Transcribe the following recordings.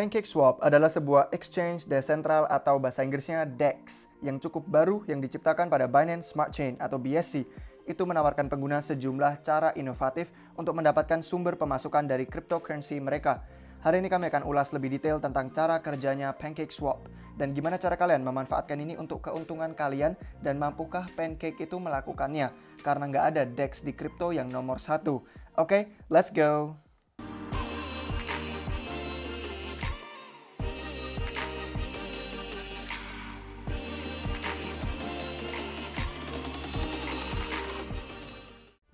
PancakeSwap adalah sebuah exchange desentral atau bahasa Inggrisnya DEX yang cukup baru yang diciptakan pada Binance Smart Chain atau BSC. Itu menawarkan pengguna sejumlah cara inovatif untuk mendapatkan sumber pemasukan dari cryptocurrency mereka. Hari ini kami akan ulas lebih detail tentang cara kerjanya PancakeSwap dan gimana cara kalian memanfaatkan ini untuk keuntungan kalian dan mampukah Pancake itu melakukannya karena nggak ada DEX di kripto yang nomor 1. Oke, let's go!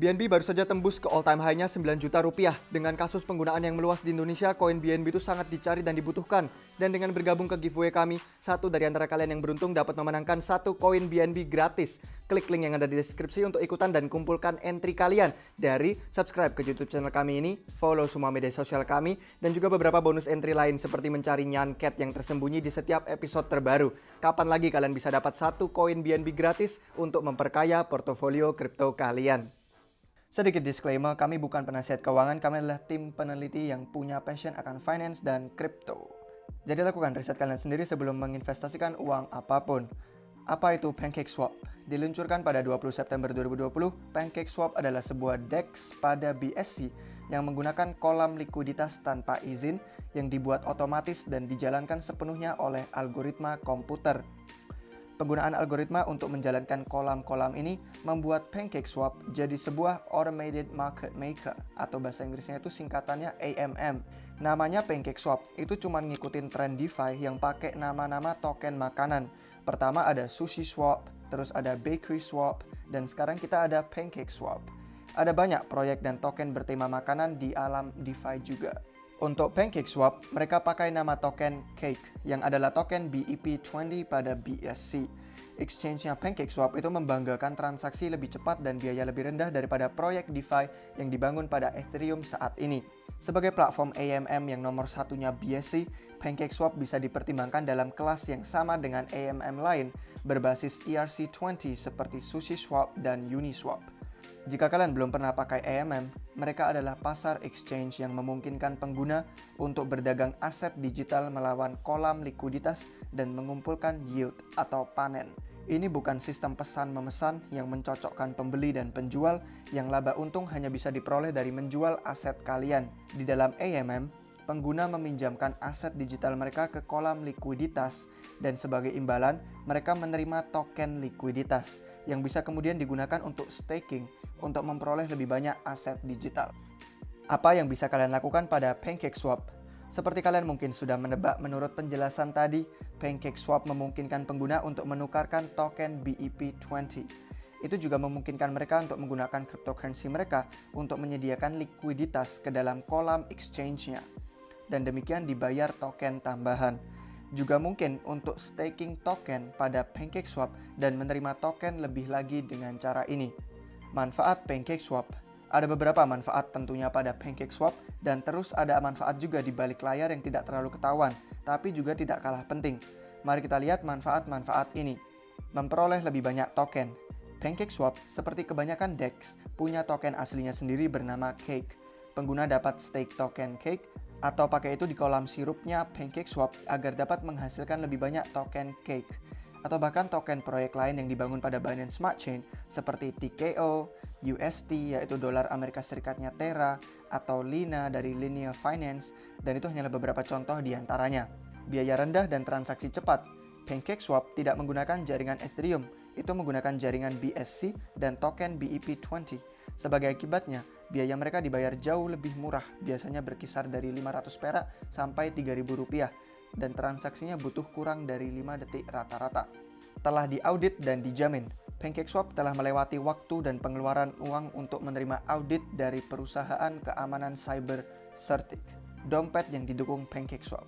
BNB baru saja tembus ke all-time high-nya 9 juta rupiah. Dengan kasus penggunaan yang meluas di Indonesia, koin BNB itu sangat dicari dan dibutuhkan. Dan dengan bergabung ke giveaway kami, satu dari antara kalian yang beruntung dapat memenangkan satu koin BNB gratis. Klik link yang ada di deskripsi untuk ikutan dan kumpulkan entry kalian. Dari subscribe ke YouTube channel kami ini, follow semua media sosial kami, dan juga beberapa bonus entry lain seperti mencari nyanket yang tersembunyi di setiap episode terbaru. Kapan lagi kalian bisa dapat satu koin BNB gratis untuk memperkaya portofolio kripto kalian? Sedikit disclaimer, kami bukan penasihat keuangan, kami adalah tim peneliti yang punya passion akan finance dan crypto. Jadi lakukan riset kalian sendiri sebelum menginvestasikan uang apapun. Apa itu PancakeSwap? Diluncurkan pada 20 September 2020, PancakeSwap adalah sebuah DEX pada BSC yang menggunakan kolam likuiditas tanpa izin yang dibuat otomatis dan dijalankan sepenuhnya oleh algoritma komputer. Penggunaan algoritma untuk menjalankan kolam-kolam ini membuat PancakeSwap jadi sebuah automated market maker atau bahasa Inggrisnya itu singkatannya AMM. Namanya PancakeSwap, itu cuma ngikutin tren DeFi yang pakai nama-nama token makanan. Pertama ada SushiSwap, terus ada BakerySwap, dan sekarang kita ada PancakeSwap. Ada banyak proyek dan token bertema makanan di alam DeFi juga. Untuk PancakeSwap, mereka pakai nama token Cake yang adalah token BEP20 pada BSC. Exchange-nya PancakeSwap itu membanggakan transaksi lebih cepat dan biaya lebih rendah daripada proyek DeFi yang dibangun pada Ethereum saat ini. Sebagai platform AMM yang nomor satunya BSC, PancakeSwap bisa dipertimbangkan dalam kelas yang sama dengan AMM lain berbasis ERC20 seperti SushiSwap dan Uniswap. Jika kalian belum pernah pakai AMM, mereka adalah pasar exchange yang memungkinkan pengguna untuk berdagang aset digital melawan kolam likuiditas dan mengumpulkan yield atau panen. Ini bukan sistem pesan memesan yang mencocokkan pembeli dan penjual yang laba untung hanya bisa diperoleh dari menjual aset kalian. Di dalam AMM, pengguna meminjamkan aset digital mereka ke kolam likuiditas dan sebagai imbalan, mereka menerima token likuiditas yang bisa kemudian digunakan untuk staking untuk memperoleh lebih banyak aset digital. Apa yang bisa kalian lakukan pada PancakeSwap? Seperti kalian mungkin sudah menebak menurut penjelasan tadi, PancakeSwap memungkinkan pengguna untuk menukarkan token BEP20. Itu juga memungkinkan mereka untuk menggunakan cryptocurrency mereka untuk menyediakan likuiditas ke dalam kolam exchange-nya. Dan demikian dibayar token tambahan. Juga mungkin untuk staking token pada PancakeSwap dan menerima token lebih lagi dengan cara ini. Manfaat PancakeSwap. Ada beberapa manfaat tentunya pada PancakeSwap dan terus ada manfaat juga di balik layar yang tidak terlalu ketahuan, tapi juga tidak kalah penting. Mari kita lihat manfaat-manfaat ini. Memperoleh lebih banyak token. PancakeSwap, seperti kebanyakan DEX, punya token aslinya sendiri bernama Cake. Pengguna dapat stake token Cake atau pakai itu di kolam sirupnya PancakeSwap agar dapat menghasilkan lebih banyak token Cake. Atau bahkan token proyek lain yang dibangun pada Binance Smart Chain seperti TKO, UST yaitu dolar Amerika Serikatnya Terra, atau Lina dari Linear Finance, dan itu hanyalah beberapa contoh di antaranya. Biaya rendah dan transaksi cepat. PancakeSwap tidak menggunakan jaringan Ethereum, itu menggunakan jaringan BSC dan token BEP20. Sebagai akibatnya, biaya mereka dibayar jauh lebih murah, biasanya berkisar dari 500 perak sampai 3.000 rupiah. Dan transaksinya butuh kurang dari 5 detik rata-rata. Telah diaudit dan dijamin, PancakeSwap telah melewati waktu dan pengeluaran uang untuk menerima audit dari perusahaan keamanan cyber Certic, dompet yang didukung PancakeSwap.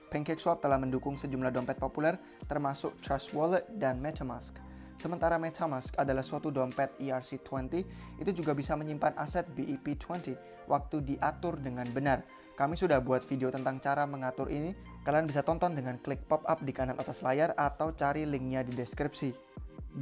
PancakeSwap telah mendukung sejumlah dompet populer termasuk Trust Wallet dan MetaMask. Sementara MetaMask adalah suatu dompet ERC20, itu juga bisa menyimpan aset BEP20 waktu diatur dengan benar. Kami sudah buat video tentang cara mengatur ini. Kalian bisa tonton dengan klik pop-up di kanan atas layar atau cari linknya di deskripsi.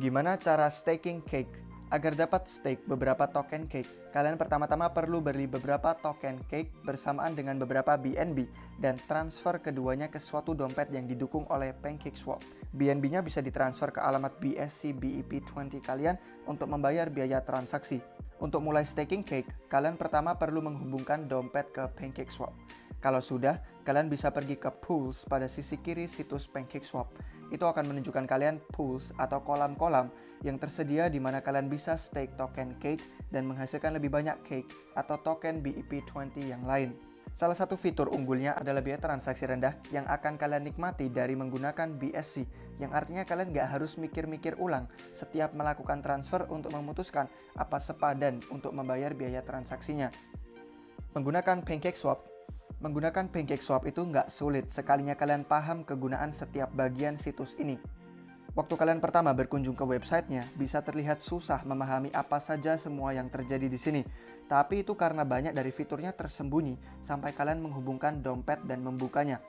Gimana cara staking Cake? Agar dapat stake beberapa token cake, kalian pertama-tama perlu beli beberapa token cake bersamaan dengan beberapa BNB dan transfer keduanya ke suatu dompet yang didukung oleh PancakeSwap. BNB-nya bisa ditransfer ke alamat BSC BEP20 kalian untuk membayar biaya transaksi. Untuk mulai staking cake, kalian pertama perlu menghubungkan dompet ke PancakeSwap. Kalau sudah, kalian bisa pergi ke Pools pada sisi kiri situs PancakeSwap. Itu akan menunjukkan kalian pools atau kolam-kolam yang tersedia di mana kalian bisa stake token cake dan menghasilkan lebih banyak cake atau token BEP20 yang lain. Salah satu fitur unggulnya adalah biaya transaksi rendah yang akan kalian nikmati dari menggunakan BSC, yang artinya kalian nggak harus mikir-mikir ulang setiap melakukan transfer untuk memutuskan apa sepadan untuk membayar biaya transaksinya. Menggunakan PancakeSwap itu nggak sulit sekalinya kalian paham kegunaan setiap bagian situs ini. Waktu kalian pertama berkunjung ke websitenya, bisa terlihat susah memahami apa saja semua yang terjadi di sini. Tapi itu karena banyak dari fiturnya tersembunyi sampai kalian menghubungkan dompet dan membukanya.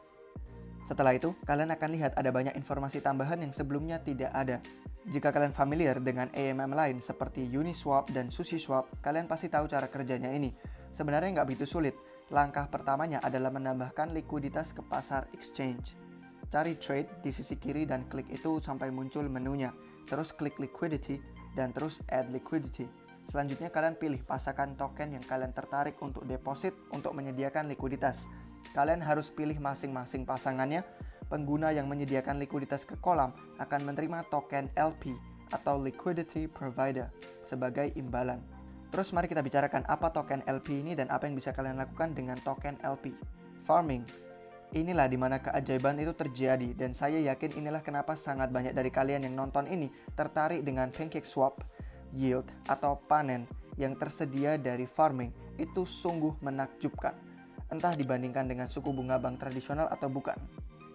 Setelah itu, kalian akan lihat ada banyak informasi tambahan yang sebelumnya tidak ada. Jika kalian familiar dengan AMM lain seperti Uniswap dan SushiSwap, kalian pasti tahu cara kerjanya ini. Sebenarnya nggak begitu sulit. Langkah pertamanya adalah menambahkan likuiditas ke pasar exchange. Cari trade di sisi kiri dan klik itu sampai muncul menunya. Terus klik liquidity dan terus add liquidity. Selanjutnya kalian pilih pasangan token yang kalian tertarik untuk deposit untuk menyediakan likuiditas. Kalian harus pilih masing-masing pasangannya. Pengguna yang menyediakan likuiditas ke kolam akan menerima token LP atau liquidity provider sebagai imbalan. Terus mari kita bicarakan apa token LP ini dan apa yang bisa kalian lakukan dengan token LP. Farming. Inilah dimana keajaiban itu terjadi dan saya yakin inilah kenapa sangat banyak dari kalian yang nonton ini tertarik dengan PancakeSwap, yield atau panen yang tersedia dari farming. Itu sungguh menakjubkan. Entah dibandingkan dengan suku bunga bank tradisional atau bukan.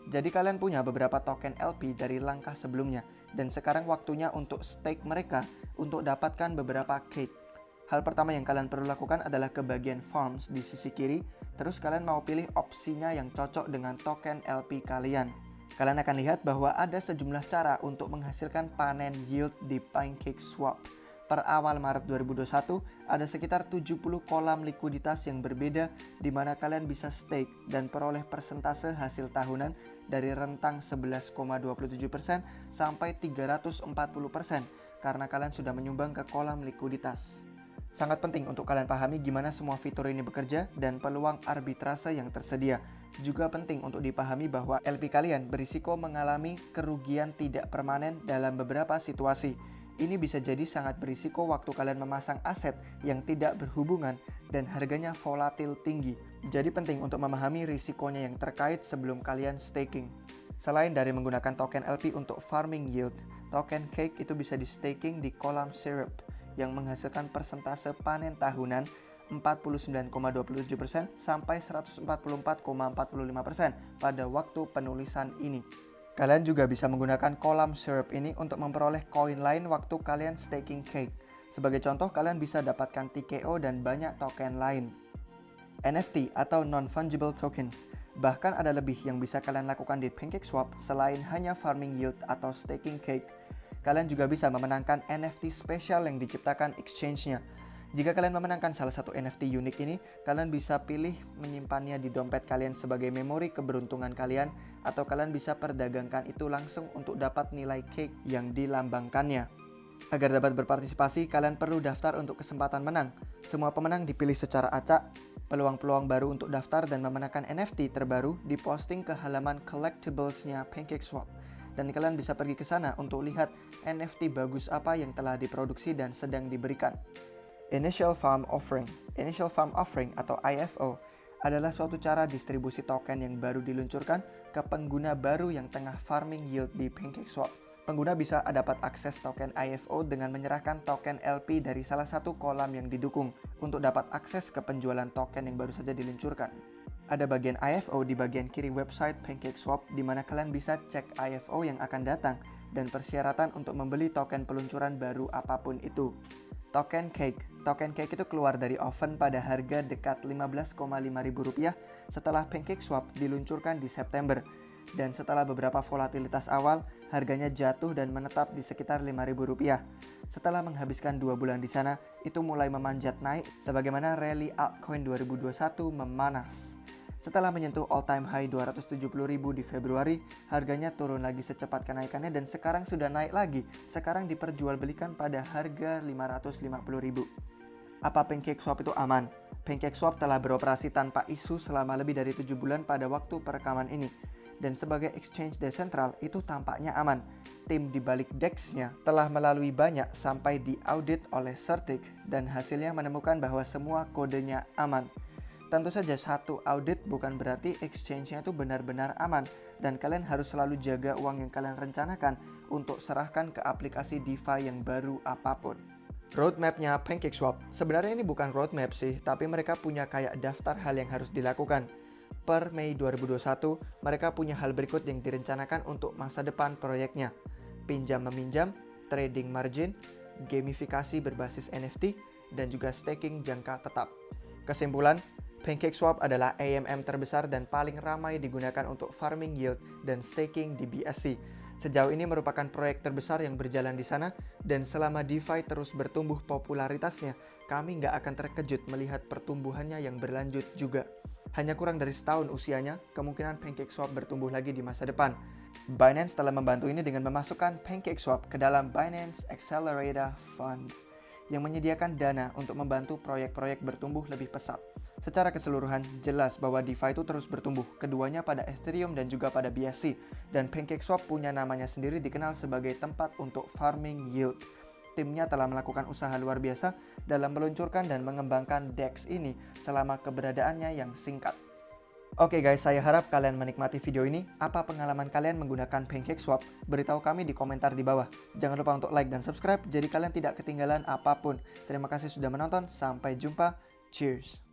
Jadi kalian punya beberapa token LP dari langkah sebelumnya dan sekarang waktunya untuk stake mereka untuk dapatkan beberapa cake. Hal pertama yang kalian perlu lakukan adalah ke bagian farms di sisi kiri, terus kalian mau pilih opsinya yang cocok dengan token LP kalian. Kalian akan lihat bahwa ada sejumlah cara untuk menghasilkan panen yield di PancakeSwap. Per awal Maret 2021, ada sekitar 70 kolam likuiditas yang berbeda di mana kalian bisa stake dan peroleh persentase hasil tahunan dari rentang 11,27% sampai 340% karena kalian sudah menyumbang ke kolam likuiditas. Sangat penting untuk kalian pahami gimana semua fitur ini bekerja dan peluang arbitrase yang tersedia. Juga penting untuk dipahami bahwa LP kalian berisiko mengalami kerugian tidak permanen dalam beberapa situasi. Ini bisa jadi sangat berisiko waktu kalian memasang aset yang tidak berhubungan dan harganya volatil tinggi. Jadi penting untuk memahami risikonya yang terkait sebelum kalian staking. Selain dari menggunakan token LP untuk farming yield, token cake itu bisa di staking di kolam syrup yang menghasilkan persentase panen tahunan 49,27% sampai 144,45% pada waktu penulisan ini. Kalian juga bisa menggunakan kolam syrup ini untuk memperoleh koin lain waktu kalian staking cake. Sebagai contoh, kalian bisa dapatkan TKO dan banyak token lain. NFT atau non-fungible tokens. Bahkan ada lebih yang bisa kalian lakukan di PancakeSwap selain hanya farming yield atau staking cake. Kalian juga bisa memenangkan NFT spesial yang diciptakan exchange-nya. Jika kalian memenangkan salah satu NFT unik ini, kalian bisa pilih menyimpannya di dompet kalian sebagai memori keberuntungan kalian, atau kalian bisa perdagangkan itu langsung untuk dapat nilai cake yang dilambangkannya. Agar dapat berpartisipasi, kalian perlu daftar untuk kesempatan menang. Semua pemenang dipilih secara acak. Peluang-peluang baru untuk daftar dan memenangkan NFT terbaru diposting ke halaman collectibles-nya PancakeSwap. Dan kalian bisa pergi ke sana untuk lihat NFT bagus apa yang telah diproduksi dan sedang diberikan. Initial Fund Offering. Initial Fund Offering atau IFO adalah suatu cara distribusi token yang baru diluncurkan ke pengguna baru yang tengah farming yield di PancakeSwap. Pengguna bisa dapat akses token IFO dengan menyerahkan token LP dari salah satu kolam yang didukung untuk dapat akses ke penjualan token yang baru saja diluncurkan. Ada bagian IFO di bagian kiri website PancakeSwap di mana kalian bisa cek IFO yang akan datang dan persyaratan untuk membeli token peluncuran baru apapun itu. Token Cake. Token Cake itu keluar dari oven pada harga dekat Rp15,500 setelah PancakeSwap diluncurkan di September. dan setelah beberapa volatilitas awal, harganya jatuh dan menetap di sekitar Rp5.000. Setelah menghabiskan 2 bulan di sana, itu mulai memanjat naik sebagaimana rally altcoin 2021 memanas. Setelah menyentuh all-time high 270.000 di Februari, harganya turun lagi secepat kenaikannya dan sekarang sudah naik lagi. Sekarang diperjualbelikan pada harga 550.000. Apa PancakeSwap itu aman? PancakeSwap telah beroperasi tanpa isu selama lebih dari 7 bulan pada waktu perekaman ini. Dan sebagai exchange desentral, itu tampaknya aman. Tim di balik DEX-nya telah melalui banyak sampai diaudit oleh Certic dan hasilnya menemukan bahwa semua kodenya aman. Tentu saja satu audit bukan berarti exchange-nya itu benar-benar aman dan kalian harus selalu jaga uang yang kalian rencanakan untuk serahkan ke aplikasi DeFi yang baru apapun. Roadmap-nya PancakeSwap. Sebenarnya ini bukan roadmap sih, tapi mereka punya kayak daftar hal yang harus dilakukan. Per Mei 2021, mereka punya hal berikut yang direncanakan untuk masa depan proyeknya. Pinjam-meminjam, trading margin, gamifikasi berbasis NFT, dan juga staking jangka tetap. Kesimpulan, PancakeSwap adalah AMM terbesar dan paling ramai digunakan untuk farming yield dan staking di BSC. Sejauh ini merupakan proyek terbesar yang berjalan di sana dan selama DeFi terus bertumbuh popularitasnya, kami nggak akan terkejut melihat pertumbuhannya yang berlanjut juga. Hanya kurang dari setahun usianya, kemungkinan PancakeSwap bertumbuh lagi di masa depan. Binance telah membantu ini dengan memasukkan PancakeSwap ke dalam Binance Accelerator Fund yang menyediakan dana untuk membantu proyek-proyek bertumbuh lebih pesat. Secara keseluruhan, jelas bahwa DeFi itu terus bertumbuh, keduanya pada Ethereum dan juga pada BSC, dan PancakeSwap punya namanya sendiri dikenal sebagai tempat untuk farming yield. Timnya telah melakukan usaha luar biasa dalam meluncurkan dan mengembangkan DEX ini selama keberadaannya yang singkat. Oke guys, saya harap kalian menikmati video ini. Apa pengalaman kalian menggunakan PancakeSwap? Beritahu kami di komentar di bawah. Jangan lupa untuk like dan subscribe, jadi kalian tidak ketinggalan apapun. Terima kasih sudah menonton, sampai jumpa. Cheers!